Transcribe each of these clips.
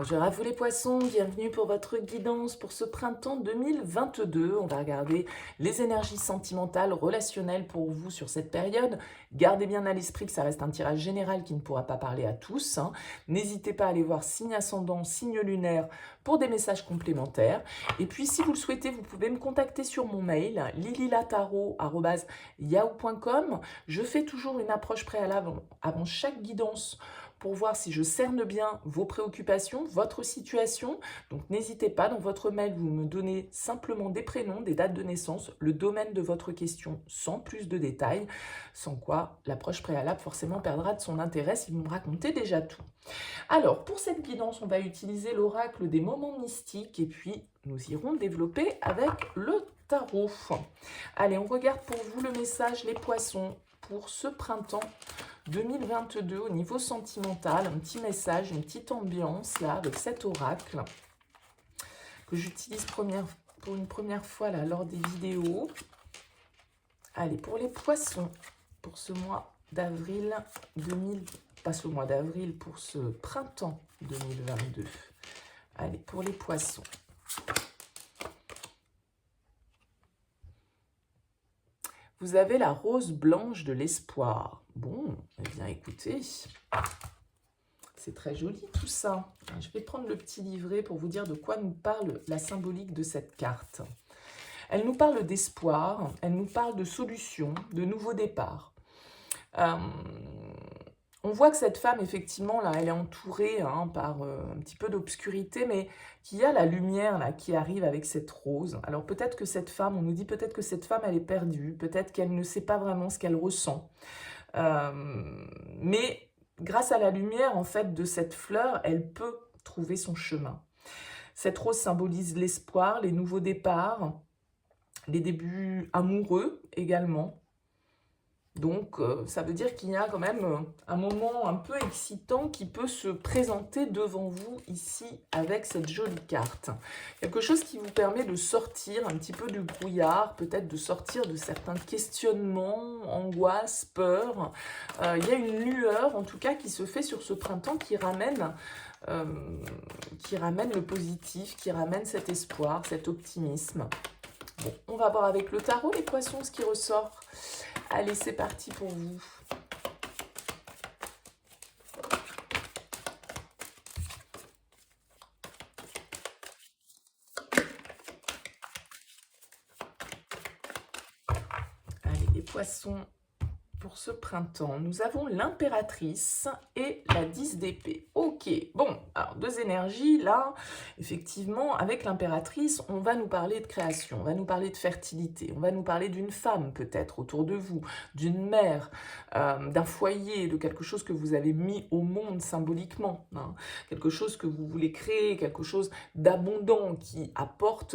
Bonjour à vous les poissons, bienvenue pour votre guidance pour ce printemps 2022. On va regarder les énergies sentimentales, relationnelles pour vous sur cette période. Gardez bien à l'esprit que ça reste un tirage général qui ne pourra pas parler à tous, hein. N'hésitez pas à aller voir signe ascendant, signe lunaire pour des messages complémentaires. Et puis si vous le souhaitez, vous pouvez me contacter sur mon mail lililataro@yahoo.com. Je fais toujours une approche préalable avant chaque guidance pour voir si je cerne bien vos préoccupations, votre situation. Donc n'hésitez pas, dans votre mail, vous me donnez simplement des prénoms, des dates de naissance, le domaine de votre question sans plus de détails, sans quoi l'approche préalable forcément perdra de son intérêt si vous me racontez déjà tout. Alors, pour cette guidance, on va utiliser l'oracle des moments mystiques et puis nous irons développer avec le tarot. Allez, on regarde pour vous le message, les poissons, pour ce printemps 2022 au niveau sentimental, un petit message, une petite ambiance là avec cet oracle que j'utilise pour une première fois là lors des vidéos. Allez, pour les poissons, pour ce mois d'avril 2000, pas ce mois d'avril, pour ce printemps 2022. Allez, pour les poissons. Vous avez la rose blanche de l'espoir. Bon, eh bien écoutez, c'est très joli tout ça. Je vais prendre le petit livret pour vous dire de quoi nous parle la symbolique de cette carte. Elle nous parle d'espoir, elle nous parle de solutions, de nouveaux départs. On voit que cette femme, effectivement, là, elle est entourée par un petit peu d'obscurité, mais qu'il y a la lumière là, qui arrive avec cette rose. Alors peut-être que cette femme, on nous dit peut-être que cette femme, elle est perdue, peut-être qu'elle ne sait pas vraiment ce qu'elle ressent. Mais grâce à la lumière, en fait, de cette fleur, elle peut trouver son chemin. Cette rose symbolise l'espoir, les nouveaux départs, les débuts amoureux également. Donc, ça veut dire qu'il y a quand même un moment un peu excitant qui peut se présenter devant vous ici avec cette jolie carte. Quelque chose qui vous permet de sortir un petit peu du brouillard, peut-être de sortir de certains questionnements, angoisses, peurs. Il y a une lueur, en tout cas, qui se fait sur ce printemps qui ramène le positif, qui ramène cet espoir, cet optimisme. Bon, on va voir avec le tarot, les poissons, ce qui ressort. Allez, c'est parti pour vous. Allez, les poissons, pour ce printemps, nous avons l'impératrice et la 10 d'épée. Ok, bon, alors deux énergies, là, effectivement, avec l'impératrice, on va nous parler de création, on va nous parler de fertilité, on va nous parler d'une femme peut-être autour de vous, d'une mère, d'un foyer, de quelque chose que vous avez mis au monde symboliquement, hein, quelque chose que vous voulez créer, quelque chose d'abondant qui apporte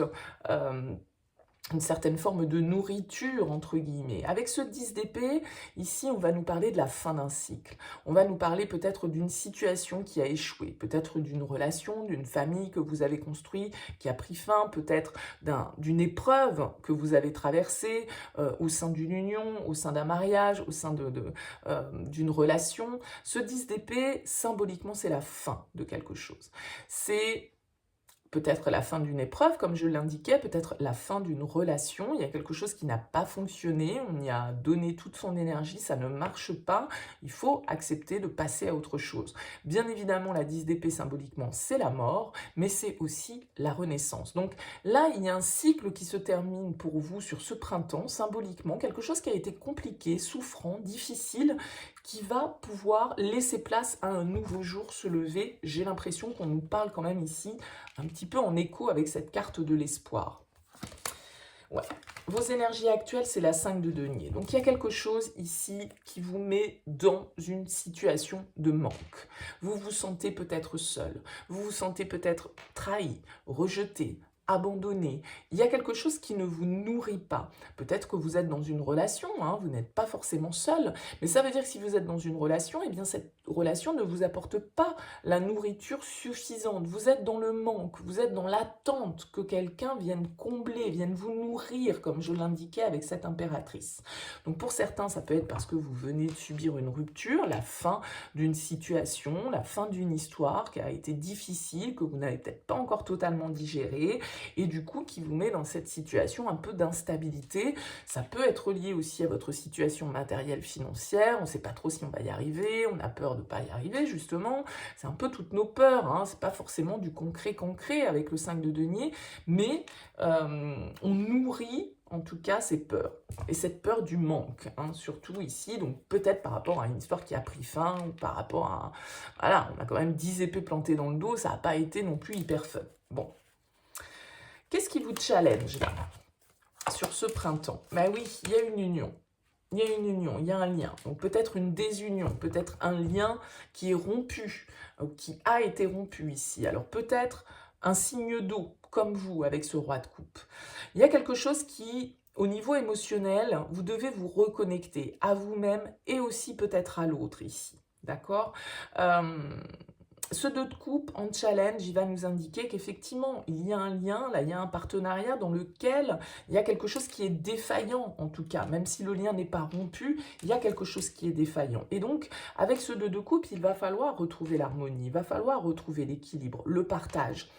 une certaine forme de nourriture, entre guillemets. Avec ce 10 d'épée, ici, on va nous parler de la fin d'un cycle. On va nous parler peut-être d'une situation qui a échoué, peut-être d'une relation, d'une famille que vous avez construite, qui a pris fin, peut-être d'une épreuve que vous avez traversée au sein d'une union, au sein d'un mariage, au sein d'une relation. Ce 10 d'épée, symboliquement, c'est la fin de quelque chose. C'est peut-être la fin d'une épreuve, comme je l'indiquais, peut-être la fin d'une relation, il y a quelque chose qui n'a pas fonctionné, on y a donné toute son énergie, ça ne marche pas, il faut accepter de passer à autre chose. Bien évidemment, la 10 d'épée symboliquement, c'est la mort, mais c'est aussi la renaissance. Donc là, il y a un cycle qui se termine pour vous sur ce printemps, symboliquement, quelque chose qui a été compliqué, souffrant, difficile, qui va pouvoir laisser place à un nouveau jour se lever. J'ai l'impression qu'on nous parle quand même ici un petit peu en écho avec cette carte de l'espoir. Ouais. Vos énergies actuelles, c'est la 5 de denier. Donc, il y a quelque chose ici qui vous met dans une situation de manque. Vous vous sentez peut-être seul. Vous vous sentez peut-être trahi, rejeté, abandonné. Il y a quelque chose qui ne vous nourrit pas. Peut-être que vous êtes dans une relation, hein, vous n'êtes pas forcément seul, mais ça veut dire que si vous êtes dans une relation, eh bien cette relation ne vous apporte pas la nourriture suffisante. Vous êtes dans le manque, vous êtes dans l'attente que quelqu'un vienne combler, vienne vous nourrir, comme je l'indiquais avec cette impératrice. Donc pour certains, ça peut être parce que vous venez de subir une rupture, la fin d'une situation, la fin d'une histoire qui a été difficile, que vous n'avez peut-être pas encore totalement digérée, et du coup qui vous met dans cette situation un peu d'instabilité. Ça peut être lié aussi à votre situation matérielle financière, on ne sait pas trop si on va y arriver, on a peur de ne pas y arriver justement, c'est un peu toutes nos peurs, hein. C'est pas forcément du concret avec le 5 de denier, mais on nourrit en tout cas ces peurs, et cette peur du manque, hein, surtout ici, donc peut-être par rapport à une histoire qui a pris fin, ou par rapport à, voilà, on a quand même 10 épées plantées dans le dos, ça n'a pas été non plus hyper fun. Bon, qu'est-ce qui vous challenge là, sur ce printemps? Ben oui, il y a une union. Il y a une union, il y a un lien. Donc peut-être une désunion, peut-être un lien qui est rompu, qui a été rompu ici. Alors peut-être un signe d'eau, comme vous, avec ce roi de coupe. Il y a quelque chose qui, au niveau émotionnel, vous devez vous reconnecter à vous-même et aussi peut-être à l'autre ici. D'accord? Ce 2 de coupe en challenge, il va nous indiquer qu'effectivement, il y a un lien, là, il y a un partenariat dans lequel il y a quelque chose qui est défaillant, en tout cas. Même si le lien n'est pas rompu, il y a quelque chose qui est défaillant. Et donc, avec ce 2 de coupe, il va falloir retrouver l'harmonie, il va falloir retrouver l'équilibre, le partage,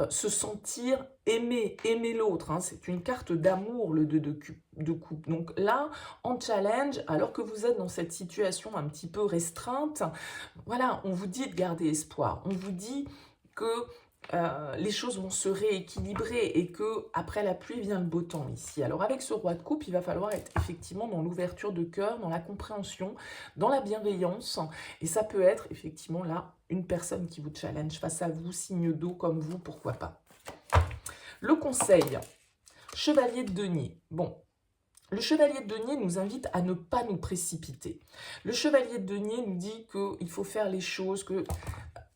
se sentir aimé, aimer l'autre. Hein. C'est une carte d'amour, le 2 de coupe. Donc là, en challenge, alors que vous êtes dans cette situation un petit peu restreinte, voilà, on vous dit de garder espoir, on vous dit que les choses vont se rééquilibrer et que après la pluie vient le beau temps ici. Alors avec ce roi de coupe, il va falloir être effectivement dans l'ouverture de cœur, dans la compréhension, dans la bienveillance, et ça peut être effectivement là une personne qui vous challenge face à vous, signe d'eau comme vous, pourquoi pas. Le conseil, chevalier de denier. Bon, le chevalier de denier nous invite à ne pas nous précipiter. Le chevalier de denier nous dit qu'il faut faire les choses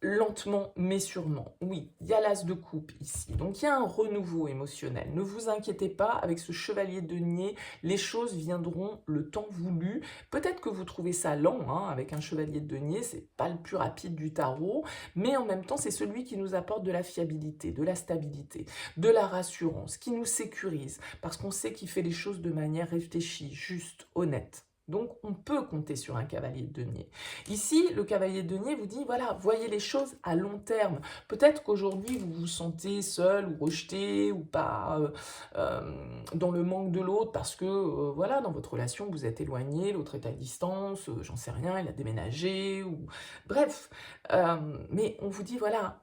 lentement mais sûrement. Oui, il y a l'as de coupe ici. Donc il y a un renouveau émotionnel. Ne vous inquiétez pas, avec ce chevalier de denier, les choses viendront le temps voulu. Peut-être que vous trouvez ça lent, hein, avec un chevalier de denier, c'est pas le plus rapide du tarot, mais en même temps c'est celui qui nous apporte de la fiabilité, de la stabilité, de la rassurance, qui nous sécurise, parce qu'on sait qu'il fait les choses de manière réfléchie, juste, honnête. Donc, on peut compter sur un cavalier de denier. Ici, le cavalier de denier vous dit, voilà, voyez les choses à long terme. Peut-être qu'aujourd'hui, vous vous sentez seul ou rejeté ou pas dans le manque de l'autre parce que, voilà, dans votre relation, vous êtes éloigné, l'autre est à distance, j'en sais rien, il a déménagé, ou bref. Mais on vous dit, voilà,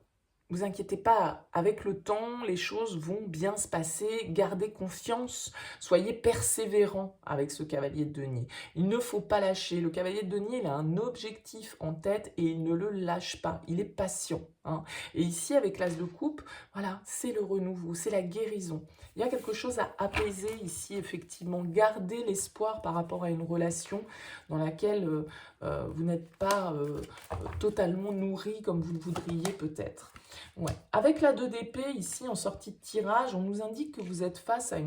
vous inquiétez pas, avec le temps, les choses vont bien se passer, gardez confiance, soyez persévérant avec ce cavalier de denier. Il ne faut pas lâcher, le cavalier de denier, il a un objectif en tête et il ne le lâche pas, il est patient. Hein. Et ici, avec l'as de coupe, voilà, c'est le renouveau, c'est la guérison. Il y a quelque chose à apaiser ici, effectivement, gardez l'espoir par rapport à une relation dans laquelle vous n'êtes pas totalement nourri comme vous le voudriez peut-être. Ouais. Avec la 2 d'épée, ici, en sortie de tirage, on nous indique que vous êtes face à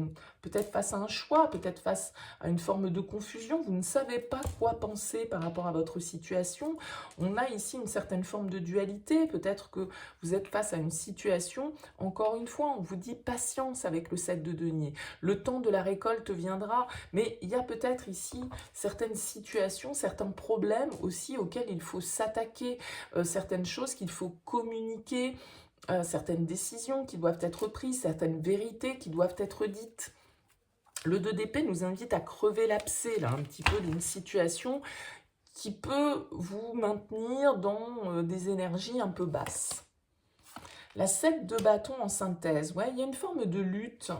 peut-être face à un choix, peut-être face à une forme de confusion. Vous ne savez pas quoi penser par rapport à votre situation. On a ici une certaine forme de dualité. Peut-être que vous êtes face à une situation. Encore une fois, on vous dit patience avec le 7 de denier. Le temps de la récolte viendra, mais il y a peut-être ici certaines situations, certains problèmes aussi auxquels il faut s'attaquer, certaines choses qu'il faut communiquer, certaines décisions qui doivent être prises, certaines vérités qui doivent être dites. Le 2 d'épée nous invite à crever l'abcès, là, un petit peu d'une situation qui peut vous maintenir dans des énergies un peu basses. La 7 de bâton en synthèse, ouais, il y a une forme de lutte.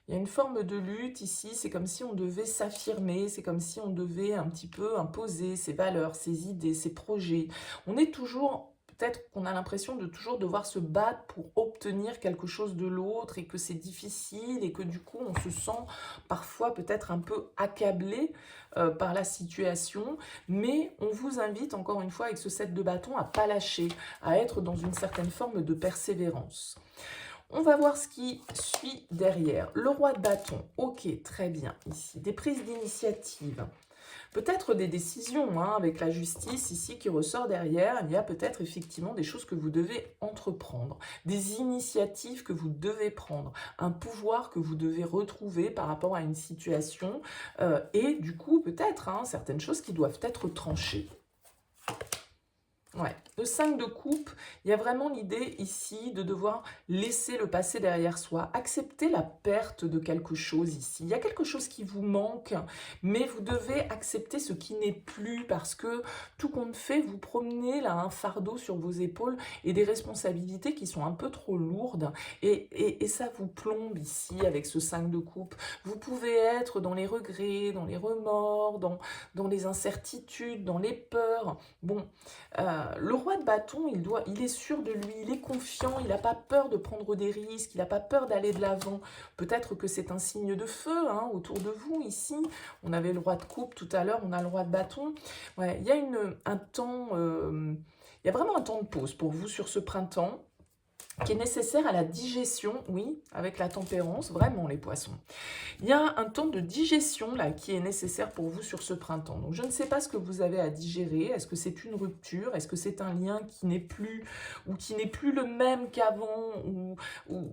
Il y a une forme de lutte ici, c'est comme si on devait s'affirmer, c'est comme si on devait un petit peu imposer ses valeurs, ses idées, ses projets. On est toujours, peut-être qu'on a l'impression de toujours devoir se battre pour obtenir quelque chose de l'autre et que c'est difficile et que du coup on se sent parfois peut-être un peu accablé par la situation. Mais on vous invite encore une fois avec ce 7 de bâton à ne pas lâcher, à être dans une certaine forme de persévérance. On va voir ce qui suit derrière. Le roi de bâton, ok, très bien, ici. Des prises d'initiative. Peut-être des décisions, hein, avec la justice ici qui ressort derrière. Il y a peut-être effectivement des choses que vous devez entreprendre, des initiatives que vous devez prendre, un pouvoir que vous devez retrouver par rapport à une situation et du coup peut-être hein, certaines choses qui doivent être tranchées. Ouais, le 5 de coupe, il y a vraiment l'idée ici de devoir laisser le passé derrière soi, accepter la perte de quelque chose ici. Il y a quelque chose qui vous manque, mais vous devez accepter ce qui n'est plus parce que tout compte fait, vous promenez là un fardeau sur vos épaules et des responsabilités qui sont un peu trop lourdes et ça vous plombe ici avec ce 5 de coupe. Vous pouvez être dans les regrets, dans les remords, dans les incertitudes, dans les peurs. Bon, le roi de bâton, il est sûr de lui, il est confiant, il n'a pas peur de prendre des risques, il n'a pas peur d'aller de l'avant. Peut-être que c'est un signe de feu hein, autour de vous ici. On avait le roi de coupe tout à l'heure, on a le roi de bâton. Ouais, il y a un temps, il y a vraiment un temps de pause pour vous sur ce printemps qui est nécessaire à la digestion, oui, avec la tempérance, vraiment les poissons. Il y a un temps de digestion là qui est nécessaire pour vous sur ce printemps. Donc je ne sais pas ce que vous avez à digérer. Est-ce que c'est une rupture? Est-ce que c'est un lien qui n'est plus ou qui n'est plus le même qu'avant ou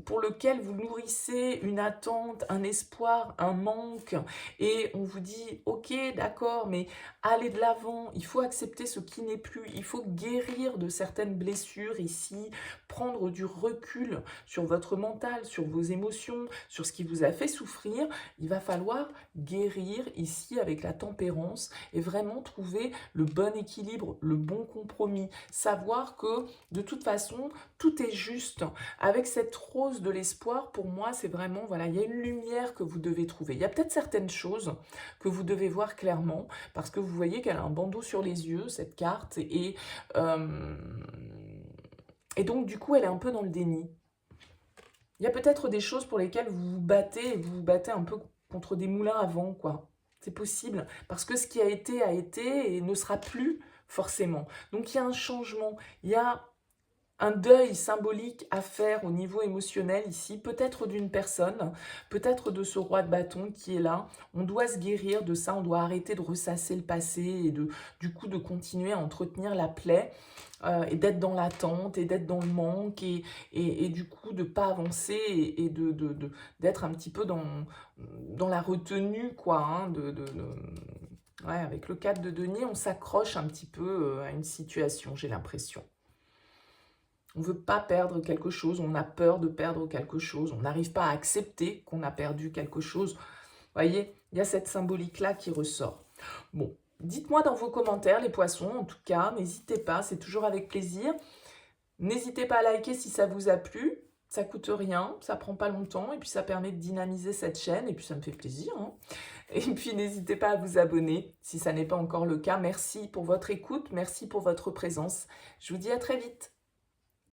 pour lequel vous nourrissez une attente, un espoir, un manque et on vous dit ok d'accord mais allez de l'avant, il faut accepter ce qui n'est plus, il faut guérir de certaines blessures ici, prendre du recul sur votre mental, sur vos émotions, sur ce qui vous a fait souffrir. Il va falloir guérir ici avec la tempérance et vraiment trouver le bon équilibre, le bon compromis. Savoir que de toute façon, tout est juste. Avec cette rose de l'espoir, pour moi, c'est vraiment, voilà, il y a une lumière que vous devez trouver. Il y a peut-être certaines choses que vous devez voir clairement parce que vous voyez qu'elle a un bandeau sur les yeux, cette carte, et donc du coup, elle est un peu dans le déni. Il y a peut-être des choses pour lesquelles vous vous battez un peu contre des moulins à vent, quoi. C'est possible, parce que ce qui a été et ne sera plus forcément. Donc il y a un changement, il y a un deuil symbolique à faire au niveau émotionnel ici, peut-être d'une personne, peut-être de ce roi de bâton qui est là. On doit se guérir de ça, on doit arrêter de ressasser le passé et du coup de continuer à entretenir la plaie et d'être dans l'attente et d'être dans le manque et du coup de ne pas avancer et d'être un petit peu dans la retenue, quoi, hein, ouais, avec le 4 de denier, on s'accroche un petit peu à une situation, j'ai l'impression. On ne veut pas perdre quelque chose, on a peur de perdre quelque chose, on n'arrive pas à accepter qu'on a perdu quelque chose. Vous voyez, il y a cette symbolique-là qui ressort. Bon, dites-moi dans vos commentaires, les poissons, en tout cas, n'hésitez pas, c'est toujours avec plaisir. N'hésitez pas à liker si ça vous a plu, ça coûte rien, ça prend pas longtemps, et puis ça permet de dynamiser cette chaîne, et puis ça me fait plaisir, hein. Et puis n'hésitez pas à vous abonner si ça n'est pas encore le cas. Merci pour votre écoute, merci pour votre présence. Je vous dis à très vite.